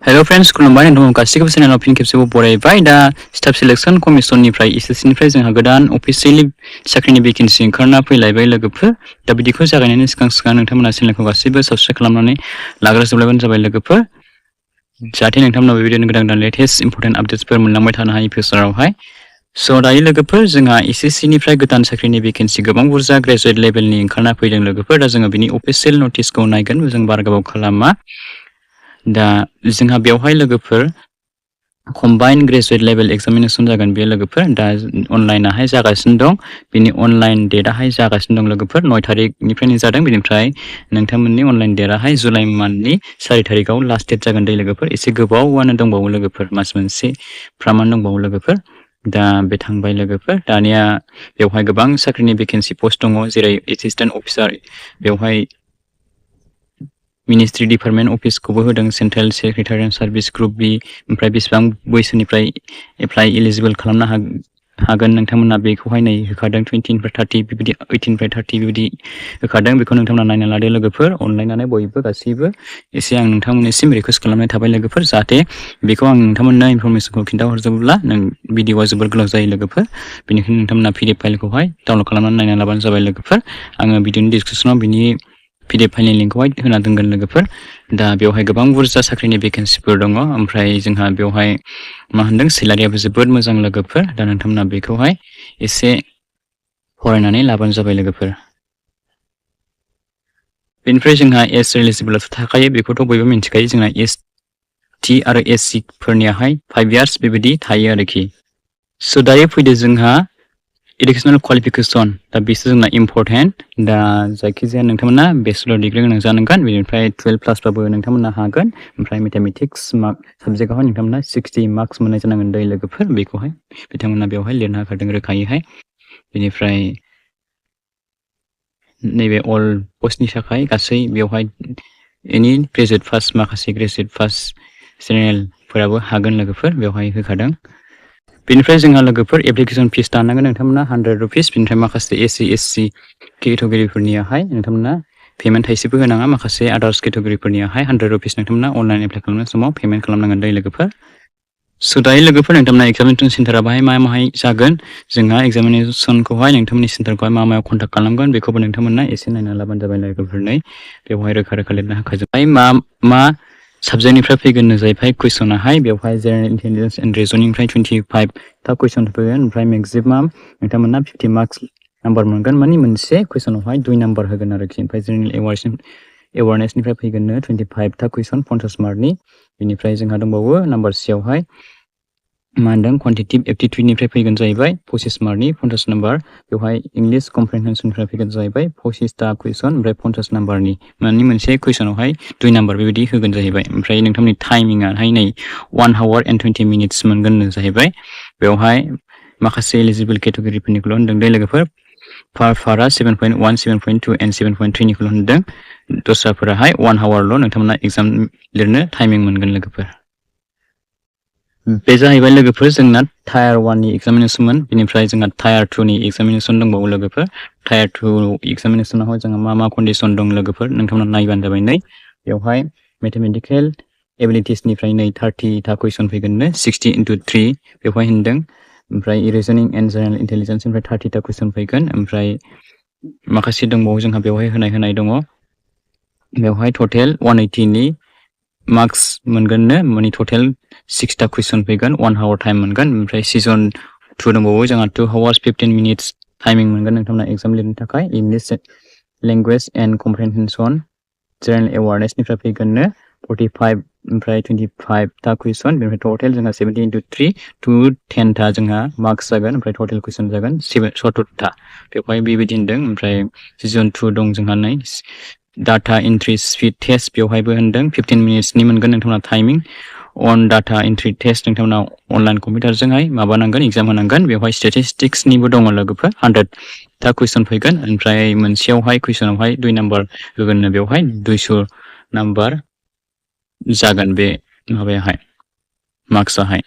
Hello friends, खुलुमबाय नोंथांमोन गासिबो चेनेलाव फिन खेबसेबाव बरायबाय दा स्टाफ सिलेक्शन कमिसननिफ्राय SSC निफ्राय जोंहा गोदान अफिसियेलि साख्रिनि भेकेन्सि ओंखारना फैलायबाय लोगोफोर दा बिदिखौ जागायनायनि सिगां नोंथांमोना चेनेलखौ गासिबो साबस्क्राइब खालामनानै लाग्रोजोबलायबानो जाबाय लोगोफोर जाहाथे नोंथांमोना बेबायदिनो गोदान लेटेस्ट इम्पर्टेन्ट आपडेट्सफोर मोनलांबाय थानो हायो फिउचारावहाय स' दायो लोगोफोर जोंहा SSC निफ्राय गोदान साख्रिनि भेकेन्सि गोबां बुरजा ग्रेजुवेट लेभेलनि ओंखारना फैदों लोगोफोर दा जोङो बिनि अफिसियेल नटिसखौ नायगोन जों बारा गोबाव खालामा दा जोंहा बेवहाय लोगोफोर कम्बाइन ग्रेजुवेट लेभेल एग्जामिनेसन जागोन बे लोगोफोर दा अनलाइनाहाय जागासिनो दं बिनि अनलाइन डेटआहाय जागासिनो दं लोगोफोर 9 तारिखनिफ्रायनो जादों बेनिफ्राय नोंथांमोननि अनलाइन डेटआहाय जुलाइ मान्थनि 4 तारिखआव लास्ट डेट जागोन दे लोगोफोर एसे गोबावानो दंबावो लोगोफोर मास मोनसे फ्रामानो दंबावो लोगोफोर दा बे थांबाय लोगोफोर दानिया बेवहाय गोबां साख्रिनि भेकेन्सि पोस्ट दङ जेरै एसिस्टेन्ट अफिसार बेवहाय मिनिस्ट्रि डिपार्टमेन्ट अफिसखौबो होदों सेन्ट्रेल सेक्रेटारियेट सार्भिस ग्रुप बी ओमफ्राय बेसेबां बैसोनिफ्राय एप्लाइ एलिजिबल खालामनो हागोन नोंथांमोना बेखौहाय नै होखादों 20 निफ्राय 30 बेबायदि 18 निफ्राय 30 बेबायदि होखादों बेखौ नोंथांमोना नायना लादो लोगोफोर अनलाइनानो बयबो गासैबो एसे आं नोंथांमोननिसिम रिक्वेस्ट खालामनाय थाबाय लोगोफोर जाहाथे बेखौ आं नोंथांमोननो इनफरमेसनखौ खिन्थाहरजोबोब्ला नों भिडिअआ जोबोर गोलाव जायो लोगोफोर बेनिखायनो नोंथांमोना PDF फाइलखौहाय डाउनलड खालामनानै नायना लाबानो जाबाय लोगोफोर आङो भिडिअनि डिसक्रिपसनाव बिनि PDF फाइलनि लिंकखौहाय होना दोनगोन लोगोफोर दा बेवहाय गोबां बुरजा साख्रिनि भेकेन्सिफोर दङ ओमफ्राय जोंहा बेवहाय मा होनदों सेलारियाबो जोबोद मोजां लोगोफोर दा नोंथांमोना बेखौहाय एसे फरायनानै लाबानो जाबाय लोगोफोर बेनिफ्राय जोंहा एज एलिजिबोलथ' थाखायो बेखौथ' बयबो मिन्थिखायो जोंना ST आरो SC फोरनियाहाय 5 इयार्स बेबायदि थायो आरोखि स' दायो फैदो जोंहा एडुकेसनेल क्वालिफिकेसन दा बिसोर जोंना इम्पर्टेन्ट दा जायखिजाया नोंथांमोना बेचलर डिग्री गोनां जानांगोन बेनिफ्राय 12 प्लासबाबो नोंथांमोना हागोन ओमफ्राय मेथामेटिक्स साबजेक्टआवहाय नोंथांमोना 60 मार्क्स मोननाय जानांगोन दै लोगोफोर बेखौहाय बिथांमोना बेवहाय लिरना होखादों रोखायैहाय बेनिफ्राय नैबे अल पस्टनि थाखाय गासै बेवहाय एनि ग्रेजुवेट पास माखासे ग्रेजुवेट पास चेनेलफोराबो हागोन लोगोफोर बेवहाय होखादों बेनिफ्राय जोंहा लोगोफोर एप्लिकेसन फिस दानांगोन नोंथांमोना 100 रुपिस बेनिफ्राय माखासे SC SC केटेगरिफोरनियाहाय नोंथांमोना पेमेन्ट थाइसेबो होनाङा माखासे आदार्स केटेगरिफोरनियाहाय 100 रुपिस नोंथांमोना अनलाइन एप्लाइ खालामनाय समाव पेमेन्ट खालामनांगोन दै लोगोफोर स' दायो लोगोफोर नोंथांमोना एग्जामिनेसन सेन्टारा बाहाय माहाय जागोन जोंहा एग्जामिनेसनखौहाय नोंथांमोननि सेन्टारखौहाय मायाव कन्टेक्ट खालामगोन बेखौबो नोंथांमोना एसे नायना लाबानो जाबाय लोगोफोरनै बेवहाय रोखा लिरना होखाजोबबाय मा साबजेक्टनिफ्राय फैगोन जाहैबाय कुइसनाहाय बेवहाय जेनेरेल इन्टेलिजेन्स एन्ड रिजनिंनिफ्राय 25 था कुइसन फैगोन ओमफ्राय मेक्सिमाम नोंथांमोना 50 मार्क्स नाम्बार मोनगोन माने मोनसे कुइसनावहाय 2 नाम्बार होगोन आरोखि ओमफ्राय जेनेरेल एवारनेसनिफ्राय फैगोननो 25 था कुइसन 50 मार्कनि बेनिफ्राय जोंहा दंबावो नाम्बार सियावहाय मा होनदों क्वान्टिटिभ एप्टिटिउडनिफ्राय फैगोन जाहैबाय 25 मार्कनि 50 नाम्बार बेवहाय इंलिश कम्प्रिहेन्सननिफ्राय फैगोन जाहैबाय 25 था कुइसन ओमफ्राय 50 नाम्बारनि माने मोनसे कुइसनावहाय 2 नाम्बार बेबायदि होगोन जाहैबाय ओमफ्राय नोंथांनि टाइमिंआहाय नै 1 आवर एन्ड 20 मिनिट्स मोनगोन जाहैबाय बेवहाय माखासे एलिजिबल केटेगरिफोरनिखौल' होनदों दै लोगोफोर फारा 7.1 7.2 एन्ड 7.3 निखौल' होनदों दस्राफोराहाय 1 आवारल' नोंथांमोना एग्जाम लिरनो टाइमिं मोनगोन लोगोफोर बे जाहैबाय लोगोफोर जोंना टायार 1 नि एग्जामिनेसनमोन बेनिफ्राय जोंहा टायार 2 नि एग्जामिनेसन दंबावो लोगोफोर टायार 2 एग्जामिनेसनावहाय जोंहा मा कन्डिसन दं लोगोफोर नोंथांमोना नायबानो जाबाय नै बेवहाय मेथामेटिकेल एबिलिटिसनिफ्राय नै 30 था कुइसन फैगोननो 60 into 3 बेवहाय होनदों ओमफ्राय रिजनिं एन्ड जेनेरेल इन्टेलिजेन्सनिफ्राय 30 था कुइसन फैगोन ओमफ्राय माखासे दंबावो जोंहा बेवहाय होनाय दङ बेवहाय टटेल 180 नि मार्क्स मोनगोननो माने टटेल 6 था कुइसन फैगोन 1 आवर टाइम मोनगोन ओमफ्राय सिजन 2 दंबावो जोंहा 2 आवर्स 15 मिनिट्स टाइमिं मोनगोन नोंथांमोना एग्जाम लिरनो थाखाय English language and comprehension general एवारनेसनिफ्राय फैगोननो 45 ओमफ्राय 25 था कुइसन बेनिफ्राय टटेल जोंहा 70 into 3 to 10 था जोंहा मार्क्स जागोन ओमफ्राय टटेल कुइसन जागोन 70 था बेवहाय बेबायदि होनदों ओमफ्राय सिजन 2 दं जोंहा नै डाटा एन्ट्रि स्पिड टेस्ट बेवहायबो होनदों 15 मिनिट्सनि मोनगोन नोंथांमोना टाइमिं अन डाटा एन्ट्रि टेस्ट नोंथांमोना अनलाइन कम्पिउटारजोंहाय माबानांगोन एग्जाम होनांगोन बेवहाय स्टेटिस्टिक्सनिबो दङ लोगोफोर 100 था कुइसन फैगोन ओमफ्राय मोनसेयावहाय कुइसनावहाय 2 नाम्बार होगोननो बेवहाय 200 नाम्बार जागोन बे माबायाहाय मार्क्सआहाय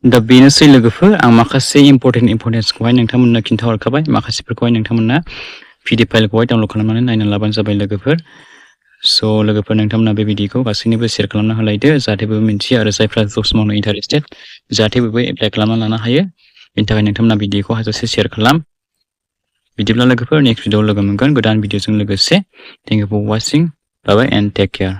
दा बेनोसै लोगोफोर आं माखासे इम्पर्टेन्सखौहाय नोंथांमोननो खिन्थाहरखाबाय माखासेफोरखौहाय नोंथांमोना PDF फाइलखौहाय डाउनलड खालामनानै नायना लाबानो जाबाय लोगोफोर स' लोगोफोर नोंथांमोना बे भिडिअखौ गासैनोबो शेयार खालामना होलायदो जाहाथे बयबो मिन्थियो आरो जायफ्रा जब्स मावनो इन्टारेस्टेड जाहाथे बयबो एप्लाइ खालामना लानो हायो बेनि थाखाय नोंथांमोना भिडिअखौ हाजासे शेयार खालाम बिदिब्ला लोगोफोर नेक्स्ट भिडिअआव लोगो मोनगोन गोदान भिडिअजों लोगोसे thank you for watching bye bye and take care